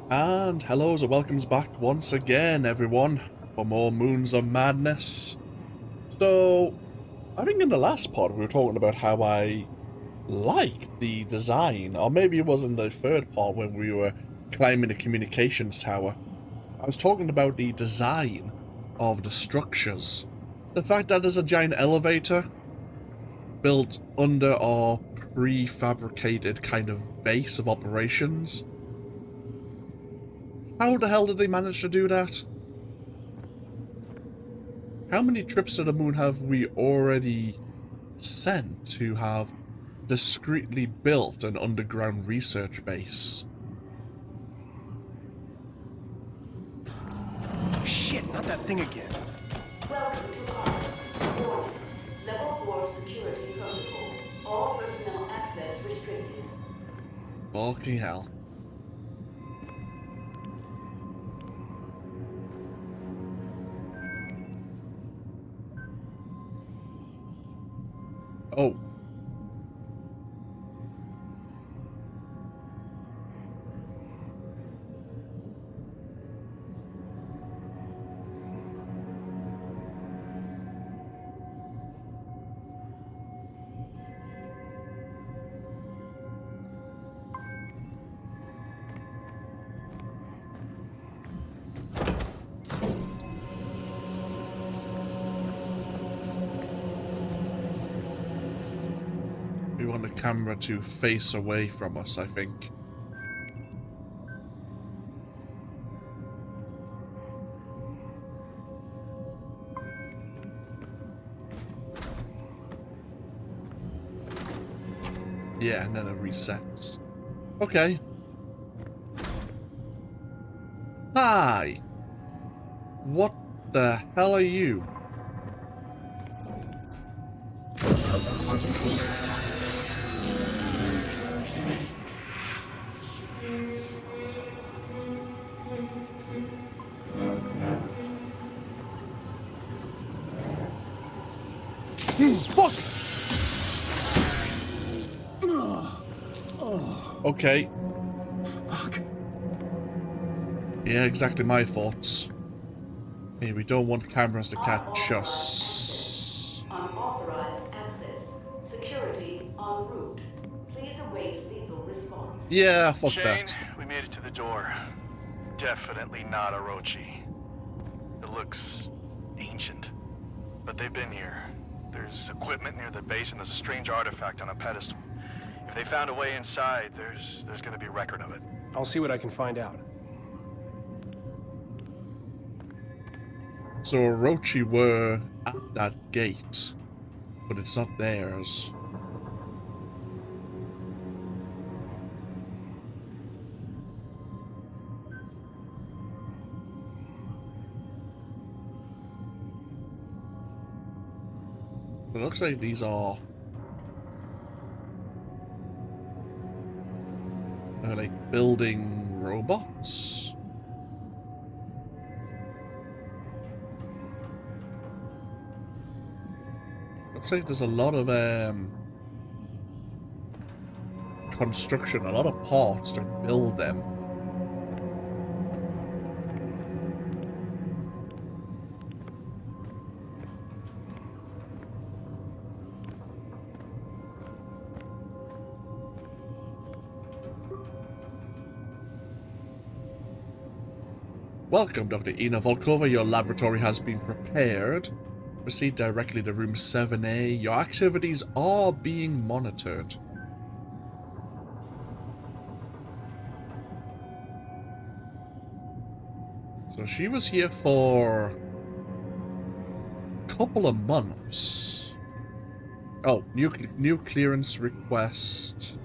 And hellos and welcomes back once again, everyone, for more Moons of Madness. So, I think in the last pod we were talking about how I liked the design, or maybe it was in the third pod when we were climbing the communications tower. I was talking about the design of the structures. The fact that there's a giant elevator built under our prefabricated kind of base of operations. How the hell did they manage to do that? How many trips to the moon have we already sent to have discreetly built an underground research base? Shit, not that thing again. Welcome to Mars. Warning. Level 4 security protocol. All personnel access restricted. Fucking hell. Oh. We want the camera to face away from us, I think. Yeah, and then it resets. Okay. Hi! What the hell are you? Fuck! Okay. Fuck. Yeah, exactly my thoughts. Hey, we don't want cameras to catch us. Unauthorized access. Security en route. Please await lethal response. Yeah, fuck Shane, that. we made it to the door. Definitely not Orochi. It looks ancient, but they've been here. There's equipment near the base and there's a strange artifact on a pedestal. If they found a way inside, there's gonna be record of it. I'll see what I can find out. So Orochi were at that gate, but it's not theirs. It looks like these are like building robots. Looks like there's a lot of construction, a lot of parts to build them. Welcome, Dr. Ina Volkova. Your laboratory has been prepared. Proceed directly to room 7A. Your activities are being monitored. So she was here for a couple of months. Oh, new clearance request.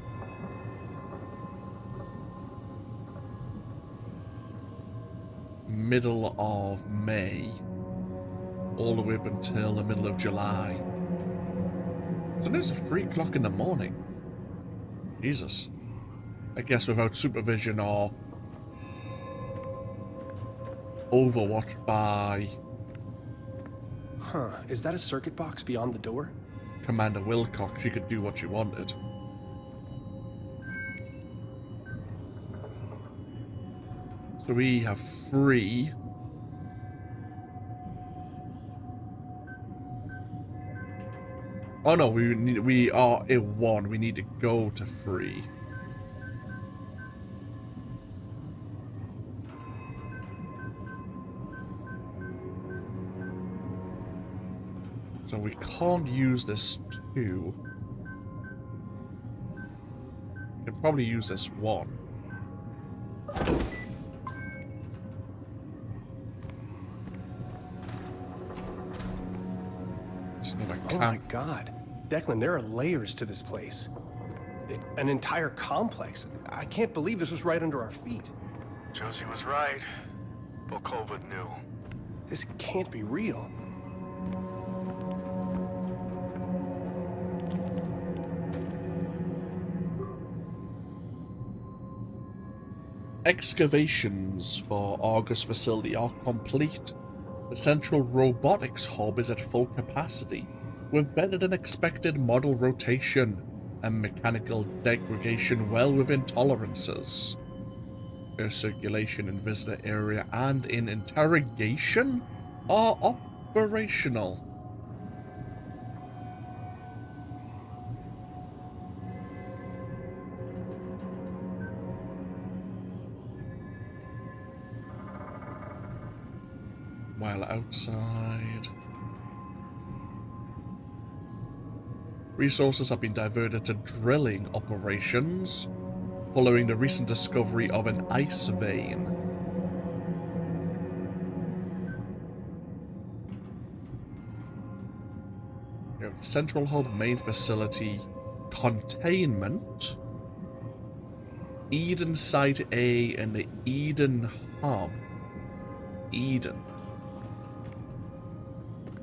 Middle of May. All the way up until the middle of July. So now it's at 3 o'clock in the morning. Jesus. I guess without supervision or overwatched by... Huh, is that a circuit box beyond the door? Commander Wilcox, she could do what she wanted. So we have 3. Oh no, we are at 1. We need to go to 3. So we can't use this 2. We can probably use this 1. Oh my god. Declan, there are layers to this place. An entire complex. I can't believe this was right under our feet. Josie was right. Volkova knew. This can't be real. Excavations for Argus facility are complete. The central robotics hub is at full capacity, with better than expected model rotation and mechanical degradation well within tolerances. Air circulation in visitor area and in interrogation are operational. While outside, resources have been diverted to drilling operations following the recent discovery of an ice vein. We have the Central Hub main facility containment, Eden Site A, and the Eden Hub. Eden.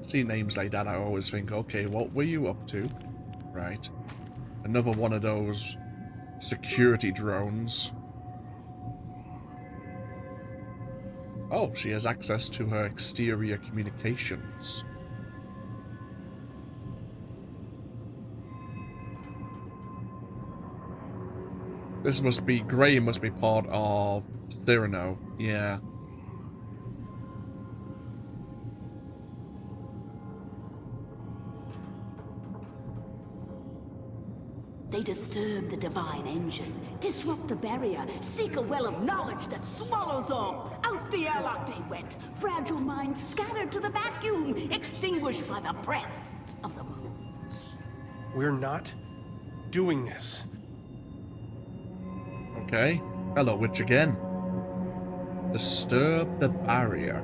See names like that, I always think, okay, what were you up to? Right. Another one of those security drones. Oh, she has access to her exterior communications. This must be, Graham must be part of Cyrano, yeah. They disturb the divine engine, disrupt the barrier, seek a well of knowledge that swallows all. Out the airlock they went, fragile minds scattered to the vacuum, extinguished by the breath of the moons. We're not doing this. Okay. Hello, witch again. Disturb the barrier.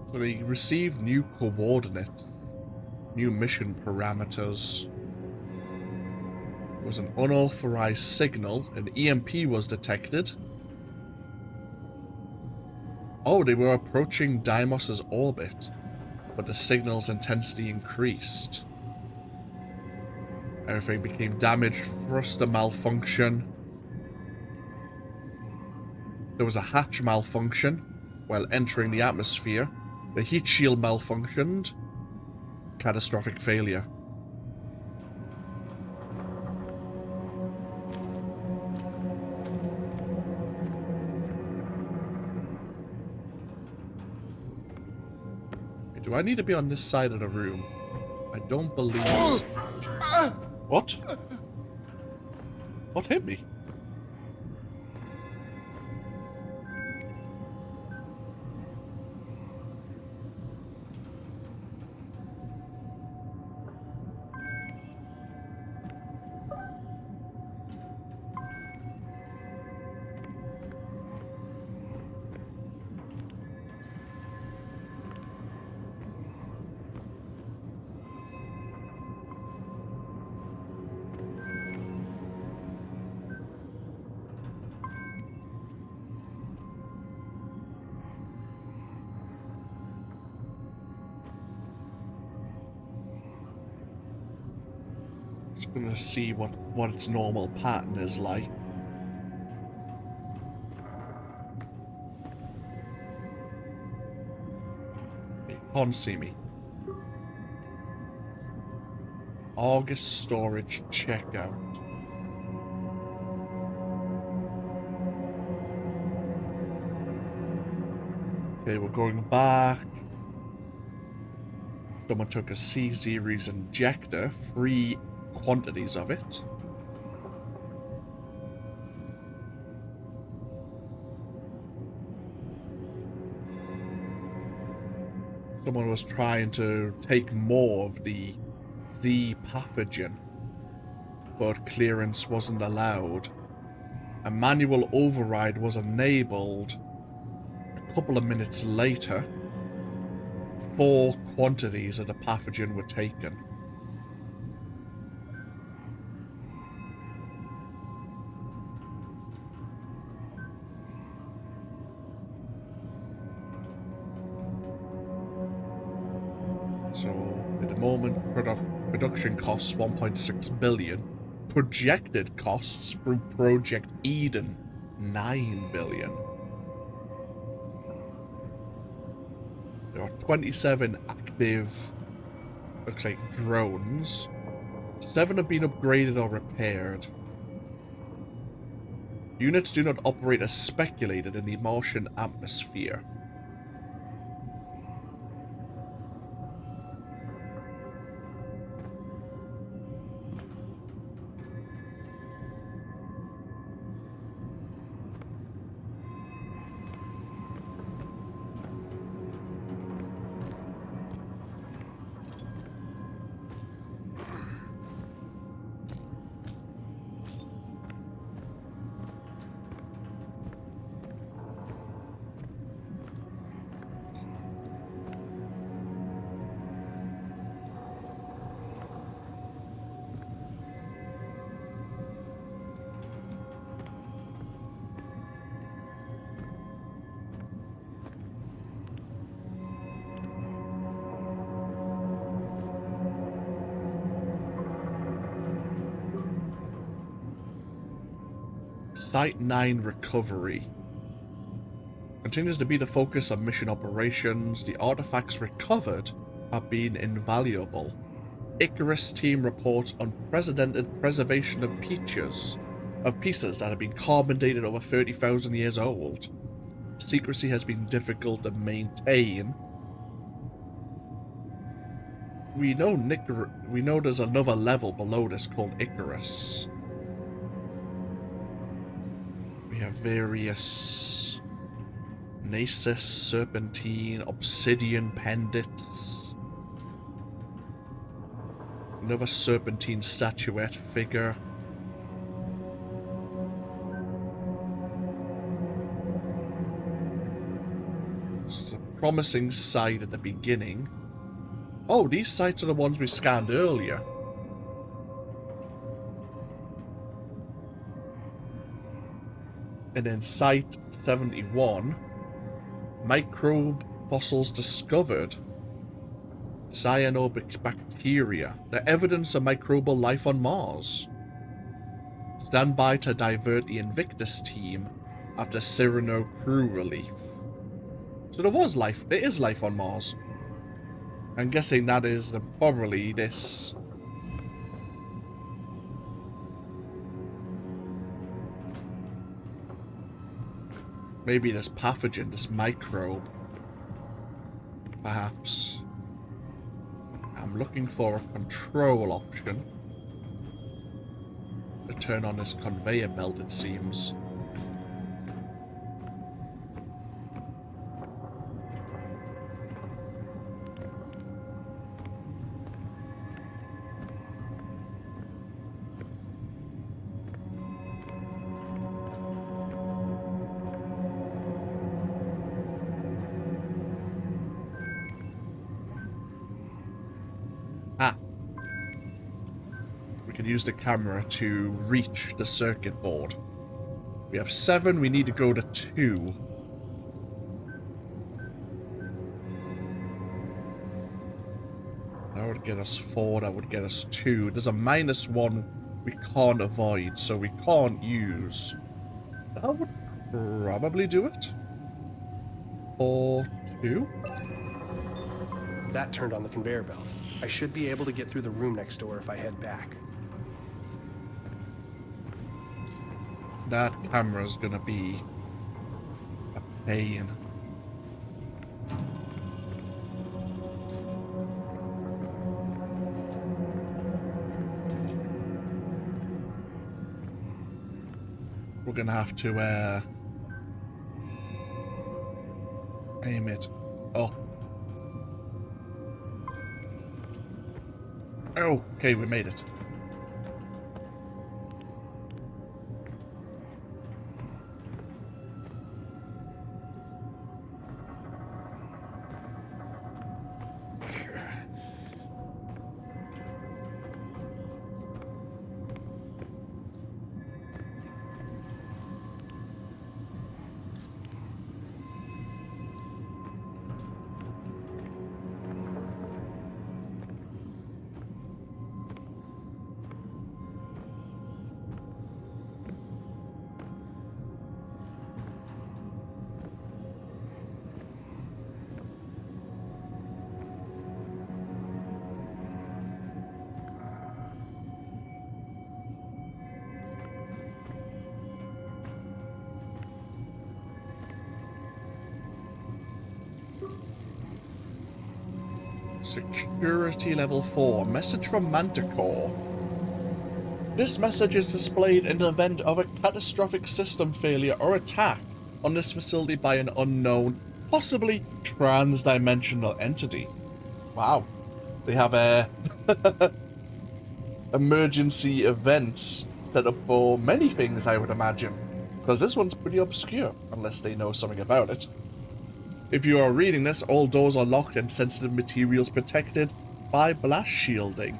So we received new coordinates, new mission parameters. There was an unauthorized signal, an EMP was detected. Oh, they were approaching Deimos's orbit, but the signal's intensity increased. Everything became damaged, thruster malfunction. There was a hatch malfunction while entering the atmosphere. The heat shield malfunctioned. Catastrophic failure. Do I need to be on this side of the room? I don't believe... What? What hit me? Just gonna see what its normal pattern is like. It can't see me. August storage checkout. Okay, we're going back. Someone took a C-series injector, 3 quantities of it. Someone was trying to take more of the Z pathogen, but clearance wasn't allowed. A manual override was enabled. A couple of minutes later, 4 quantities of the pathogen were taken. So, at the moment, production costs 1.6 billion. Projected costs through Project Eden, 9 billion. There are 27 active, looks like, drones. 7 have been upgraded or repaired. Units do not operate as speculated in the Martian atmosphere. Site 9 recovery continues to be the focus of mission operations. The artifacts recovered have been invaluable. Icarus team reports unprecedented preservation of pieces that have been carbon dated over 30,000 years old. Secrecy has been difficult to maintain. We know there's another level below this called Icarus. We have various Nasus, Serpentine, Obsidian Pendants. Another Serpentine statuette figure. This is a promising site at the beginning. Oh, these sites are the ones we scanned earlier. And then Site 71, microbe fossils discovered. Cyanobacteria, the evidence of microbial life on Mars. Stand by to divert the Invictus team after Cyrano crew relief. So there is life on Mars. I'm guessing that is probably this. Maybe this pathogen, this microbe. Perhaps. I'm looking for a control option to turn on this conveyor belt, it seems. Use the camera to reach the circuit board. We have 7, we need to go to 2. That would get us 4, that would get us 2. There's a -1 we can't avoid, so we can't use. That would probably do it. 4, 2. That turned on the conveyor belt. I should be able to get through the room next door if I head back. That camera's gonna be a pain. We're gonna have to aim it up. Oh, okay, we made it. Security level 4. Message from Manticore. This message is displayed in the event of a catastrophic system failure or attack on this facility by an unknown, possibly trans-dimensional entity. Wow. They have emergency events set up for many things, I would imagine. Because this one's pretty obscure, unless they know something about it. If you are reading this, all doors are locked and sensitive materials protected by blast shielding.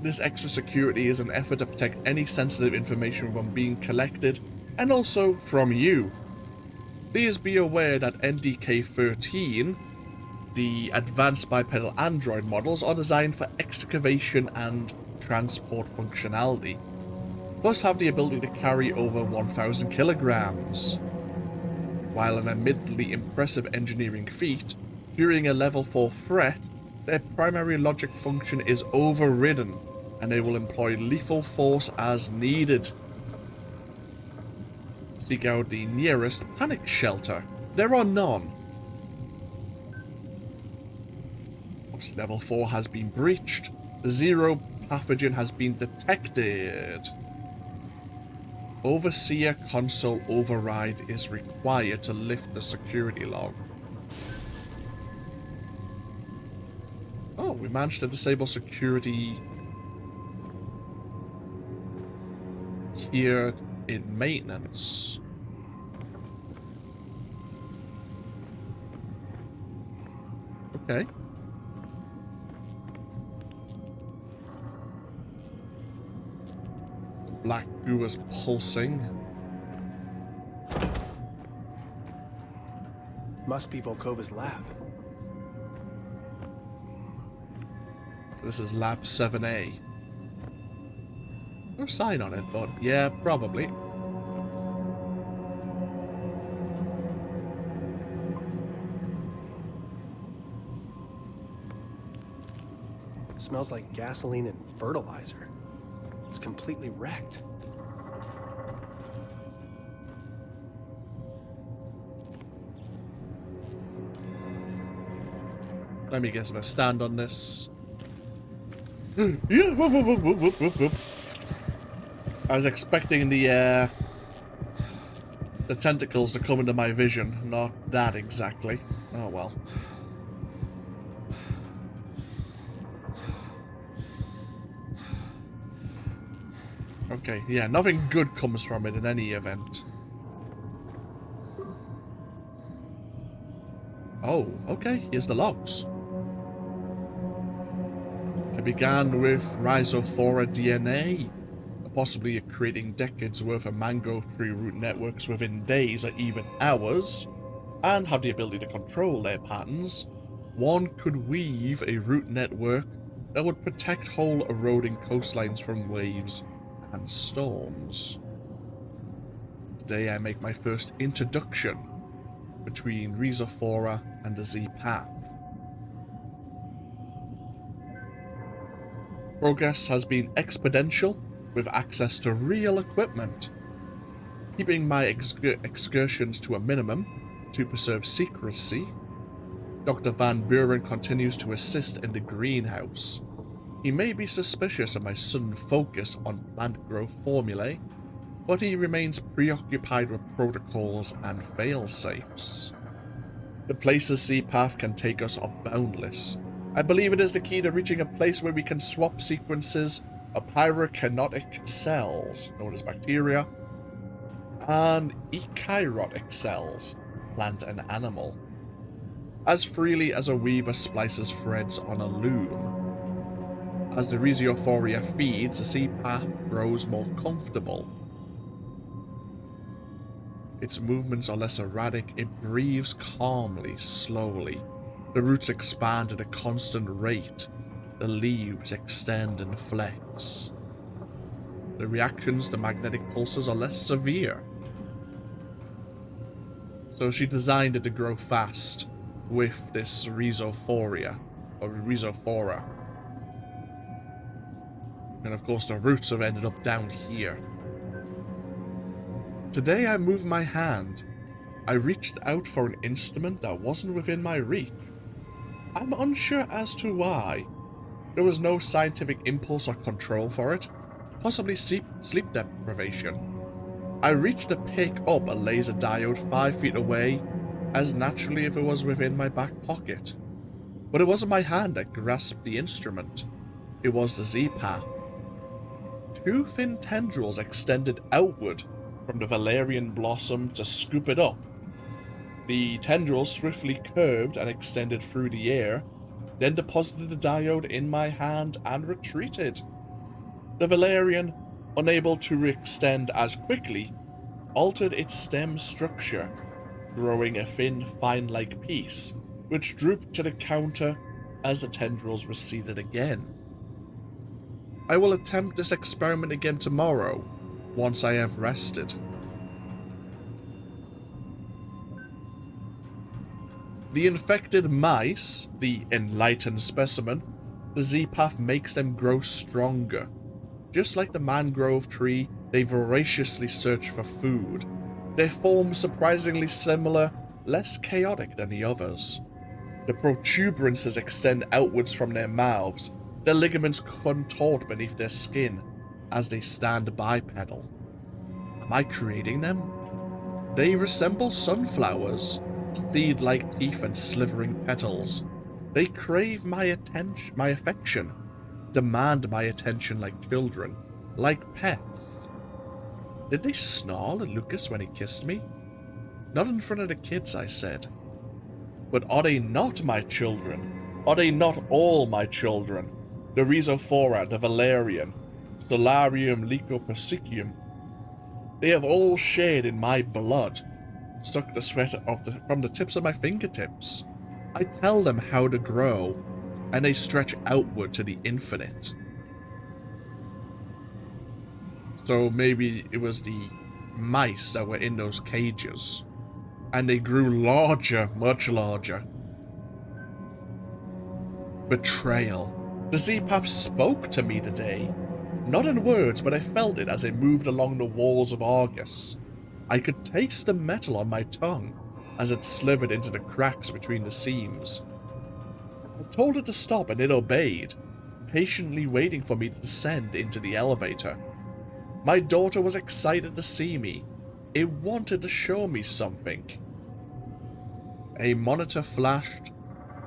This extra security is an effort to protect any sensitive information from being collected, and also from you. Please be aware that NDK-13, the advanced bipedal android models, are designed for excavation and transport functionality, plus have the ability to carry over 1,000 kilograms. While an admittedly impressive engineering feat, during a level 4 threat, their primary logic function is overridden, and they will employ lethal force as needed. Seek out the nearest panic shelter. There are none. Once level 4 has been breached, zero pathogen has been detected. Overseer console override is required to lift the security log. Oh, we managed to disable security here in maintenance. Okay. Black goo is pulsing. Must be Volkova's lab. This is lab 7A. No sign on it, but yeah, probably. Smells like gasoline and fertilizer. It's completely wrecked. Let me guess if I stand on this. Yeah, whoop, whoop, whoop, whoop, whoop, whoop, whoop. I was expecting the tentacles to come into my vision. Not that exactly. Oh well. Okay, yeah, nothing good comes from it in any event. Oh, okay, here's the logs. It began with Rhizophora DNA, possibly creating decades worth of mangrove tree root networks within days or even hours, and have the ability to control their patterns. One could weave a root network that would protect whole eroding coastlines from waves and storms. Today I make my first introduction between Rhizophora and the Z-Path. Progress has been exponential with access to real equipment. Keeping my excursions to a minimum to preserve secrecy, Dr. Van Buren continues to assist in the greenhouse. He may be suspicious of my sudden focus on plant growth formulae, but he remains preoccupied with protocols and fail-safes. The places Z-Path can take us are boundless. I believe it is the key to reaching a place where we can swap sequences of pyrokinotic cells, known as bacteria, and eukaryotic cells, plant and animal, as freely as a weaver splices threads on a loom. As the Rhizophoria feeds, the Z-Path grows more comfortable. Its movements are less erratic, it breathes calmly, slowly. The roots expand at a constant rate. The leaves extend and flex. The reactions to magnetic pulses are less severe. So she designed it to grow fast with this Rhizophoria, or Rhizophora. And of course the roots have ended up down here. Today I moved my hand. I reached out for an instrument that wasn't within my reach. I'm unsure as to why. There was no scientific impulse or control for it, possibly sleep deprivation. I reached to pick up a laser diode 5 feet away, as naturally if it was within my back pocket. But it wasn't my hand that grasped the instrument. It was the Z-Path. Two thin tendrils extended outward from the valerian blossom to scoop it up. The tendrils swiftly curved and extended through the air, then deposited the diode in my hand and retreated. The valerian, unable to extend as quickly, altered its stem structure, growing a thin, fine-like piece, which drooped to the counter as the tendrils receded again. I will attempt this experiment again tomorrow, once I have rested. The infected mice, the enlightened specimen, the Z-Path makes them grow stronger. Just like the mangrove tree, they voraciously search for food. Their form surprisingly similar, less chaotic than the others. The protuberances extend outwards from their mouths, their ligaments contort beneath their skin as they stand bipedal. Am I creating them? They resemble sunflowers, seed-like teeth and slithering petals. They crave my affection, demand my attention like children, like pets. Did they snarl at Lucas when he kissed me? Not in front of the kids, I said. But are they not my children? Are they not all my children? The Rhizophora, the Valerian, Stellarium Lycopersicium. They have all shared in my blood, sucked the sweat from the tips of my fingertips. I tell them how to grow, and they stretch outward to the infinite. So maybe it was the mice that were in those cages, and they grew larger, much larger. Betrayal. The Z-Path spoke to me today. Not in words, but I felt it as it moved along the walls of Argus. I could taste the metal on my tongue as it slithered into the cracks between the seams. I told it to stop and it obeyed, patiently waiting for me to descend into the elevator. My daughter was excited to see me. It wanted to show me something. A monitor flashed,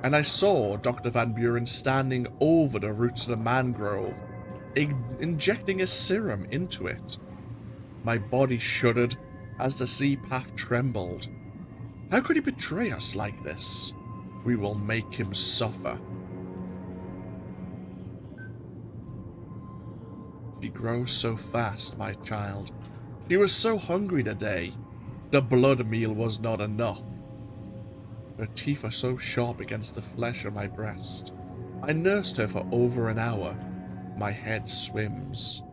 and I saw Dr. Van Buren standing over the roots of the mangrove, injecting a serum into it. My body shuddered as the Z-Path trembled. How could he betray us like this? We will make him suffer. She grows so fast, my child. She was so hungry today. The blood meal was not enough. Her teeth are so sharp against the flesh of my breast. I nursed her for over an hour. My head swims.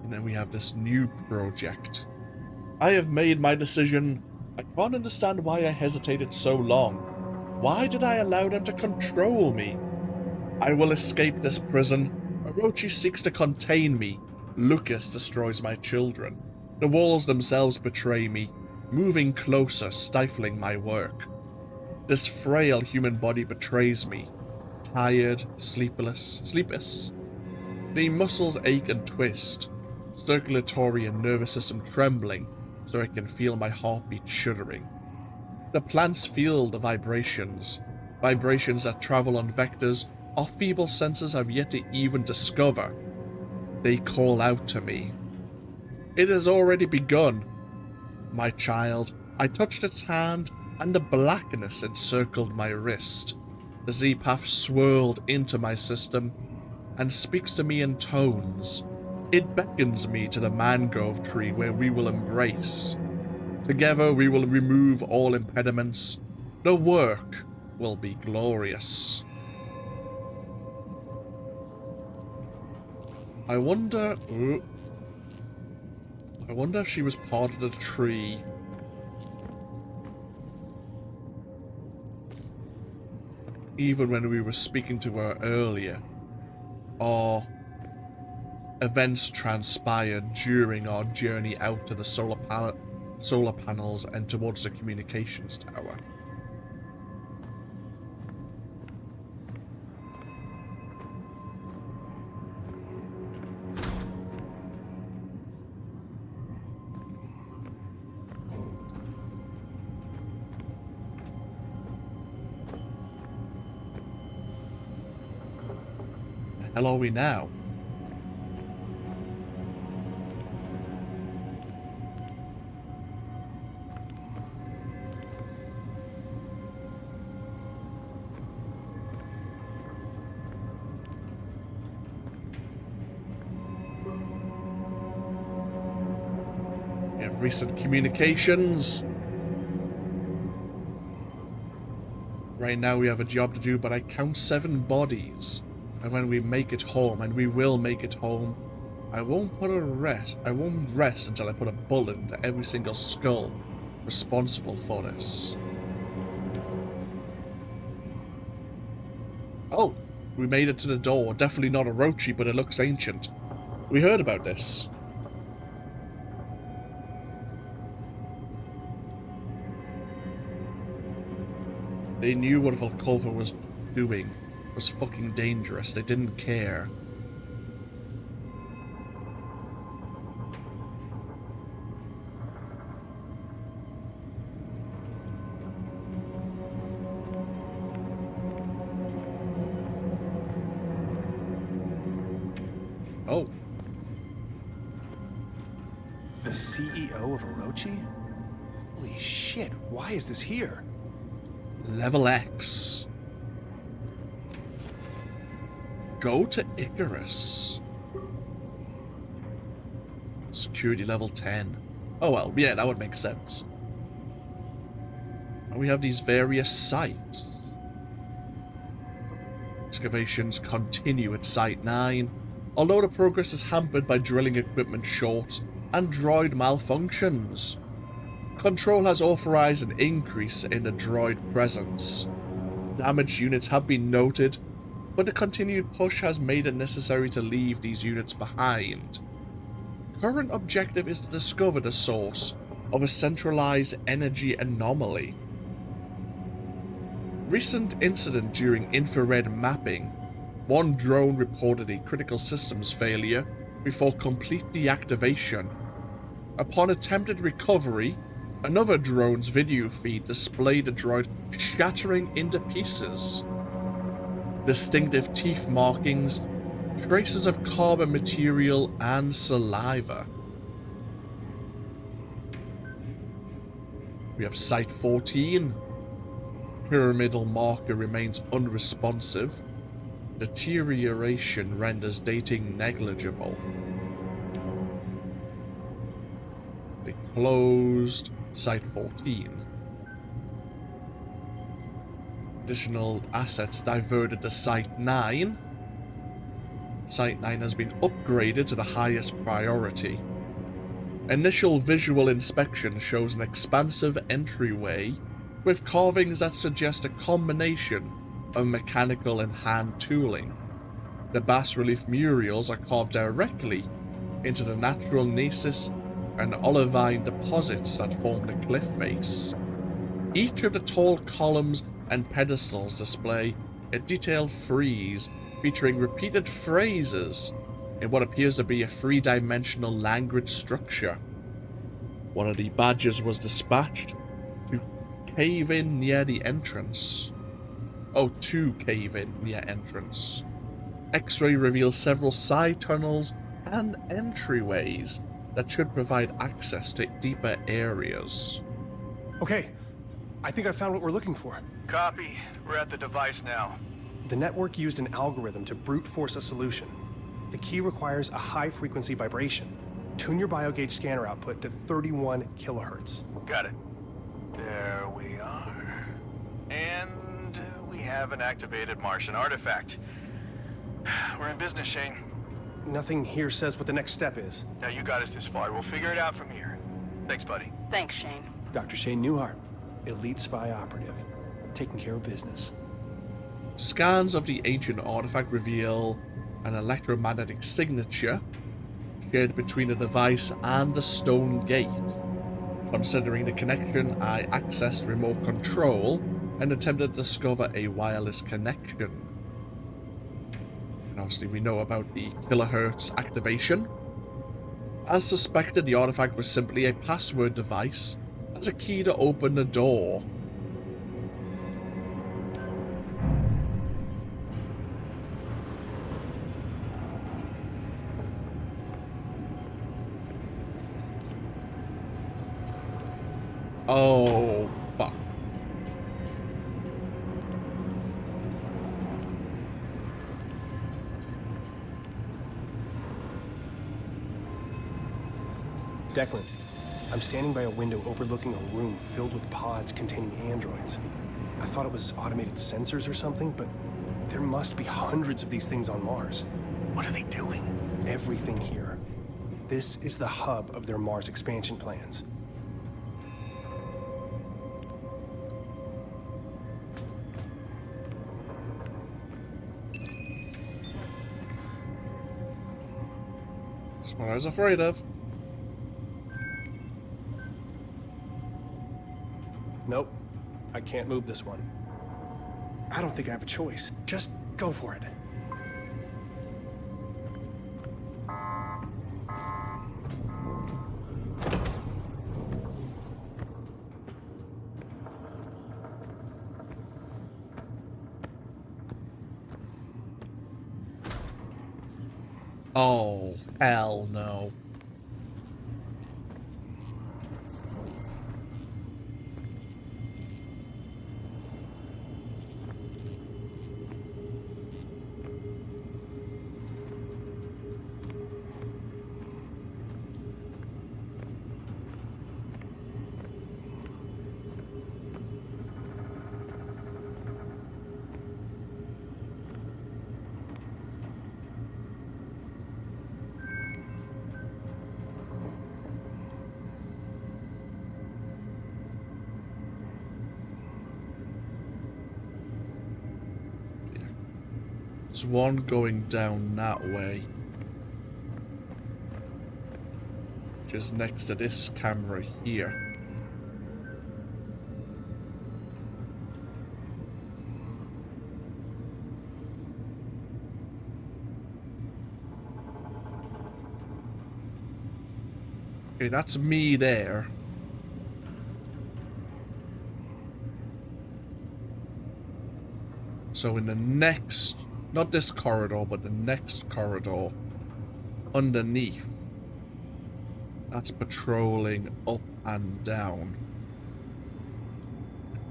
And then we have this new project. I have made my decision. I can't understand why I hesitated so long. Why did I allow them to control me? I will escape this prison. Orochi seeks to contain me. Lucas destroys my children. The walls themselves betray me, moving closer, stifling my work. This frail human body betrays me. Tired, sleepless. The muscles ache and twist, circulatory and nervous system trembling so I can feel my heartbeat shuddering. The plants feel the vibrations that travel on vectors our feeble senses have yet to even discover. They call out to me. It has already begun. My child, I touched its hand, and the blackness encircled my wrist. The Z-Path swirled into my system and speaks to me in tones. It beckons me to the mangrove tree where we will embrace. Together we will remove all impediments. The work will be glorious. I wonder if she was part of the tree. Even when we were speaking to her earlier, or events transpired during our journey out to the solar panels and towards the communications tower. The hell are we now? We have recent communications. Right now we have a job to do, but I count 7 bodies. And when we make it home, and we will make it home, I won't rest until I put a bullet into every single skull responsible for this. Oh, we made it to the door. Definitely not Orochi, but it looks ancient. We heard about this. They knew what Volkova was doing was fucking dangerous. They didn't care. Oh. The CEO of Orochi? Holy shit, why is this here? Level X. Go to Icarus. Security level 10. Oh well, yeah, that would make sense. And we have these various sites. Excavations continue at Site 9, although the progress is hampered by drilling equipment shorts and droid malfunctions. Control has authorized an increase in the droid presence. Damaged units have been noted, but the continued push has made it necessary to leave these units behind. Current objective is to discover the source of a centralized energy anomaly. Recent incident during infrared mapping. One drone reported a critical systems failure before complete deactivation. Upon attempted recovery, another drone's video feed displayed the droid shattering into pieces. Distinctive teeth markings, traces of carbon material, and saliva. We have Site 14. Pyramidal marker remains unresponsive. Deterioration renders dating negligible. They closed Site 14. Additional assets diverted to Site 9. Site 9 has been upgraded to the highest priority. Initial visual inspection shows an expansive entryway with carvings that suggest a combination of mechanical and hand tooling. The bas-relief murals are carved directly into the natural gneiss and olivine deposits that form the cliff face. Each of the tall columns and pedestals display a detailed frieze featuring repeated phrases in what appears to be a three-dimensional language structure. One of the badges was dispatched to cave in near the entrance. To cave in near entrance. X-ray reveals several side tunnels and entryways that should provide access to deeper areas. Okay, I think I found what we're looking for. Copy. We're at the device now. The network used an algorithm to brute force a solution. The key requires a high-frequency vibration. Tune your biogauge scanner output to 31 kilohertz. Got it. There we are. And we have an activated Martian artifact. We're in business, Shane. Nothing here says what the next step is. Now you got us this far. We'll figure it out from here. Thanks, buddy. Thanks, Shane. Dr. Shane Newhart, elite spy operative, taking care of business. Scans of the ancient artifact reveal an electromagnetic signature shared between the device and the stone gate. Considering the connection, I accessed remote control and attempted to discover a wireless connection. And obviously we know about the kilohertz activation. As suspected, the artifact was simply a password device as a key to open the door. Oh, fuck. Declan, I'm standing by a window overlooking a room filled with pods containing androids. I thought it was automated sensors or something, but there must be hundreds of these things on Mars. What are they doing? Everything here. This is the hub of their Mars expansion plans. That's what I was afraid of. Nope, I can't move this one. I don't think I have a choice. Just go for it. Oh, hell no. There's one going down that way. Which is next to this camera here. Okay, that's me there. So in the next, not this corridor, but the next corridor underneath, that's patrolling up and down.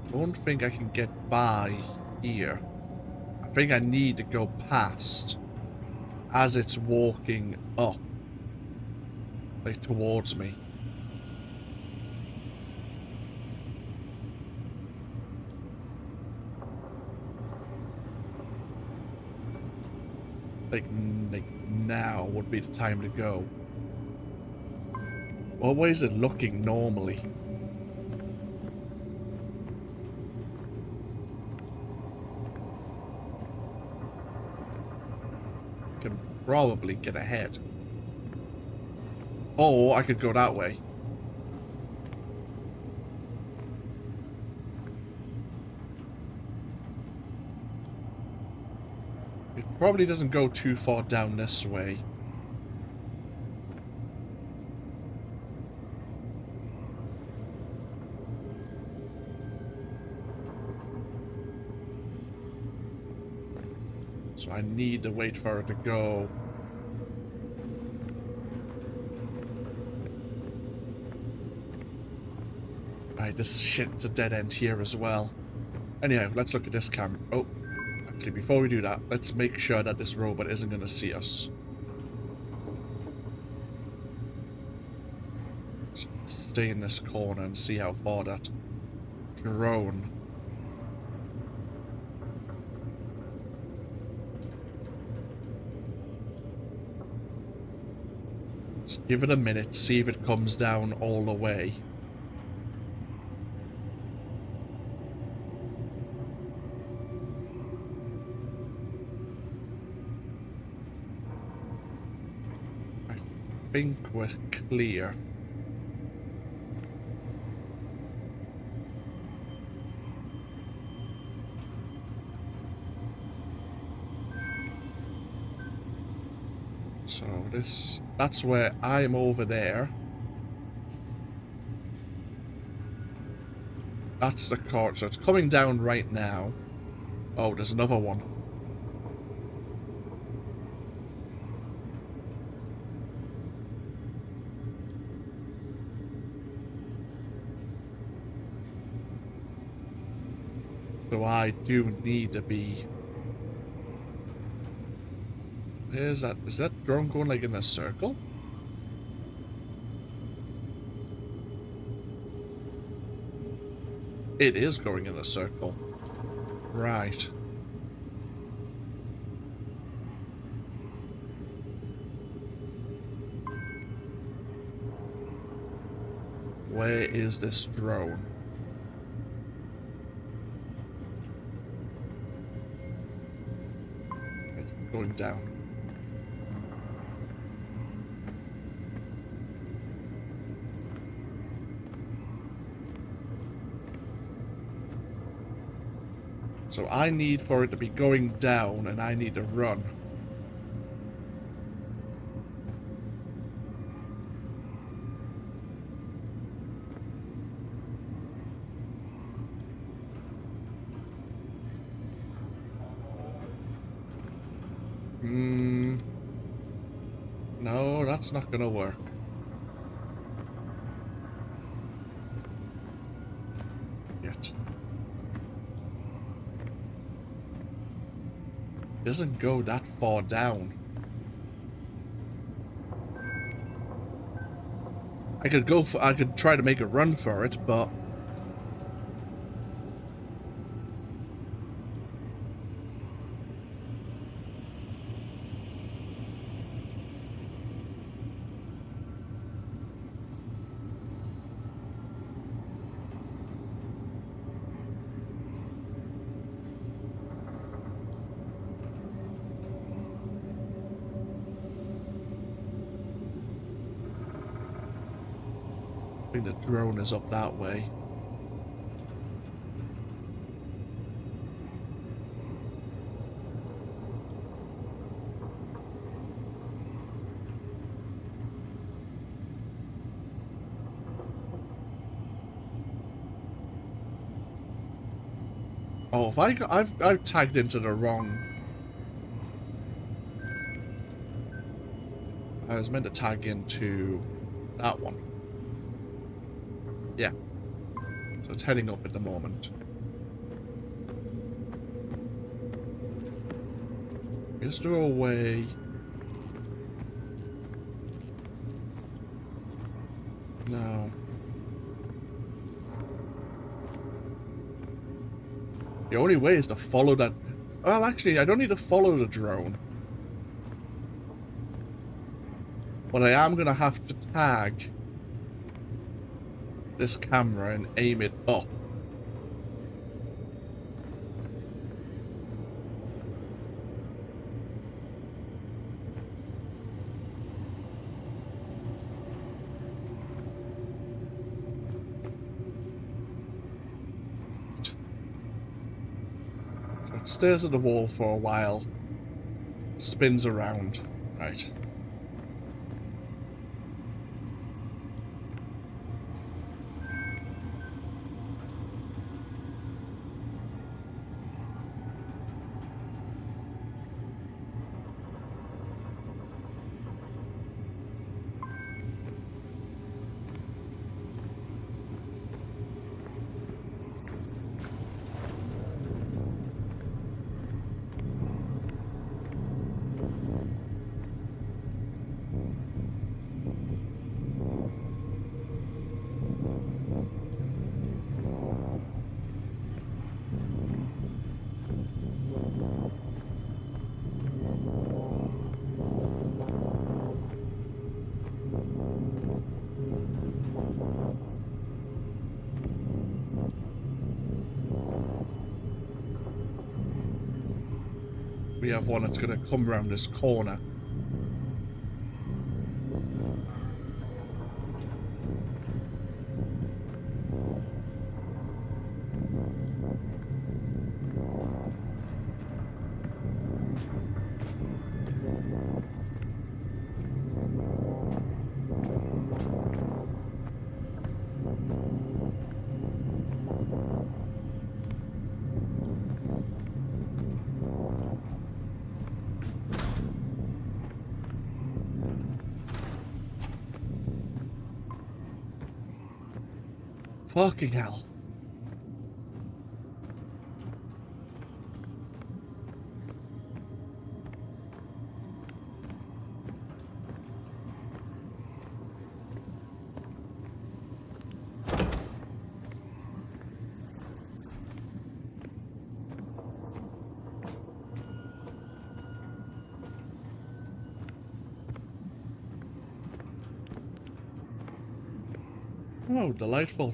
I don't think I can get by here. I think I need to go past as it's walking up, like towards me. Like now would be the time to go. What way is it looking normally? can probably get ahead. Or I could go that way. It probably doesn't go too far down this way. So I need to wait for it to go. Right, this shit's a dead end here as well. Anyhow, let's look at this camera. Oh, actually, before we do that, let's make sure that this robot isn't going to see us. So let's stay in this corner and see how far that drone... Let's give it a minute, see if it comes down all the way. I think we're clear. So that's where I'm over there. That's the cart, so it's coming down right now. Oh, there's another one. So I do need to be... Where's that? Is that drone going like in a circle? It is going in a circle. Right. Where is this drone? It's going down. So I need for it to be going down, and I need to run. No, that's not gonna work. Yet. Doesn't go that far down. I could try to make a run for it, but I think the drone is up that way. Oh, if I've tagged into the wrong. I was meant to tag into that one. Yeah. So it's heading up at the moment. Is there a way? No. The only way is to follow that. Well, actually, I don't need to follow the drone. But I am going to have to tag this camera and aim it up. So it stares at the wall for a while. Spins around. Right. We have one that's going to come around this corner. Fucking hell. Oh, delightful.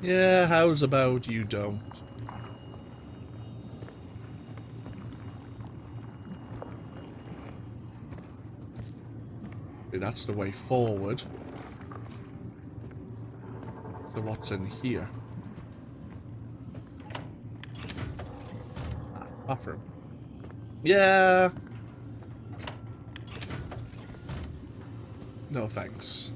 Yeah, how's about you don't? Okay, that's the way forward. So what's in here? Ah, bathroom. Yeah. No thanks.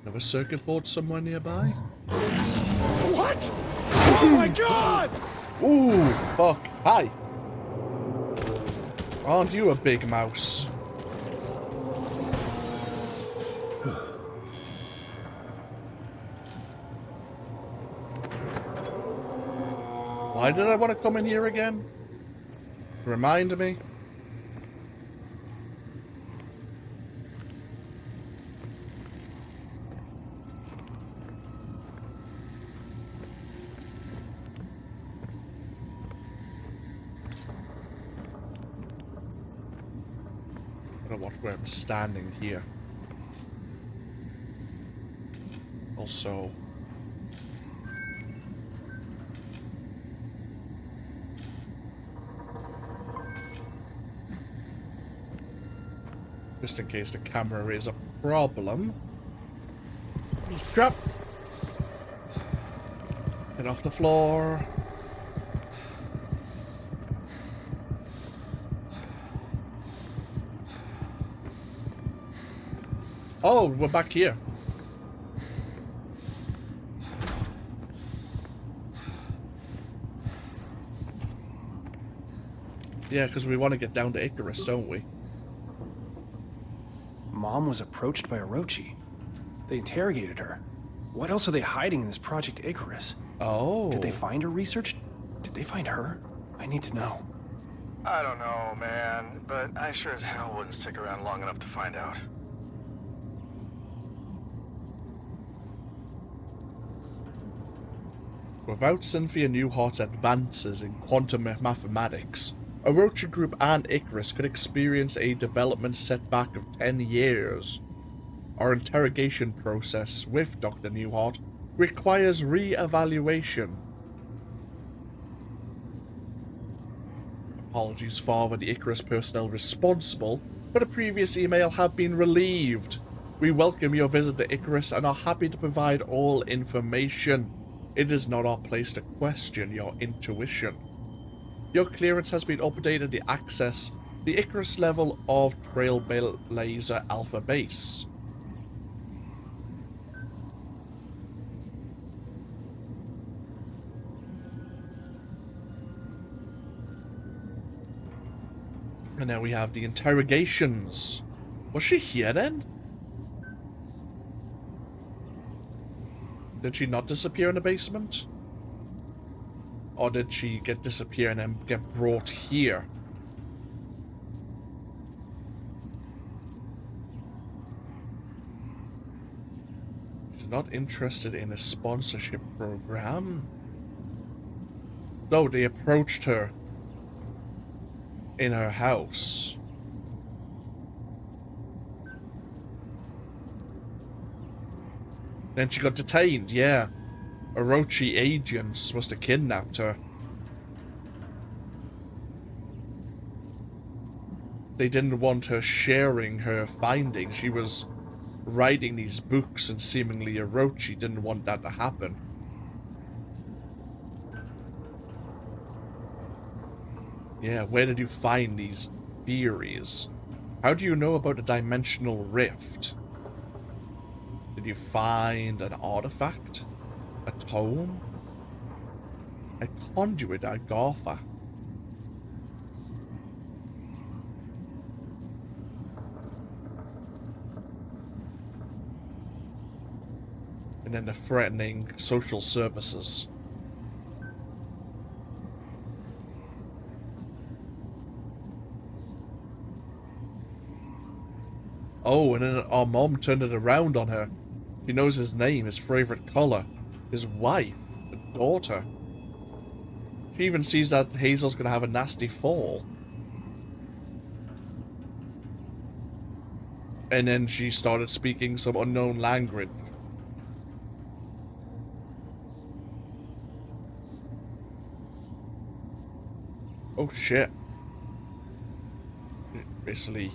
Have a circuit board somewhere nearby? What? Oh my god! Ooh, fuck. Hi. Aren't you a big mouse? Why did I want to come in here again? Remind me. I don't know what where I'm standing here. Also, just in case the camera is a problem. Crap! Get off the floor. Oh, we're back here. Yeah, because we want to get down to Icarus, don't we? Mom was approached by Orochi. They interrogated her. What else are they hiding in this Project Icarus? Oh. Did they find her research? Did they find her? I need to know. I don't know, man, but I sure as hell wouldn't stick around long enough to find out. Without Cynthia Newhart's advances in quantum mathematics, Orochi Group and Icarus could experience a development setback of 10 years. Our interrogation process with Dr. Newhart requires re-evaluation. Apologies for the Icarus personnel responsible, but a previous email have been relieved. We welcome your visit to Icarus and are happy to provide all information. It is not our place to question your intuition. Your clearance has been updated to access the Icarus level of Trailblazer Alpha Base. And now we have the interrogations. Was she here then? Did she not disappear in the basement? Or did she disappear and then get brought here? She's not interested in a sponsorship program. No, they approached her in her house. Then she got detained, yeah. Orochi agents must have kidnapped her. They didn't want her sharing her findings. She was writing these books and seemingly Orochi didn't want that to happen. Yeah, where did you find these theories? How do you know about a dimensional rift? Did you find an artifact? A tome? A conduit, Agartha? And then the threatening social services. Oh, and then our mom turned it around on her. She knows his name, his favorite color, his wife, a daughter. She even sees that Hazel's gonna have a nasty fall. And then she started speaking some unknown language. Oh shit. It basically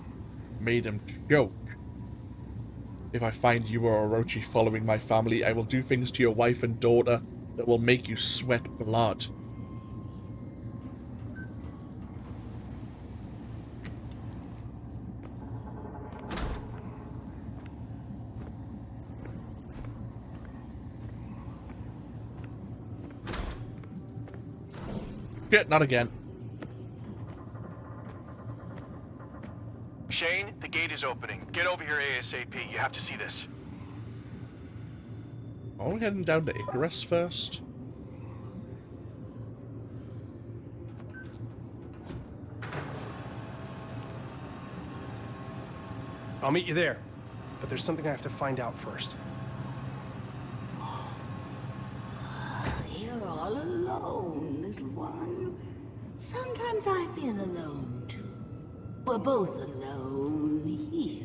made him choke. If I find you or Orochi following my family, I will do things to your wife and daughter that will make you sweat blood. Shit, not again. Shane, the gate is opening. Get over here ASAP. You have to see this. Are we heading down to Icarus first? I'll meet you there. But there's something I have to find out first. You're all alone, little one. Sometimes I feel alone, too. We're both alone here.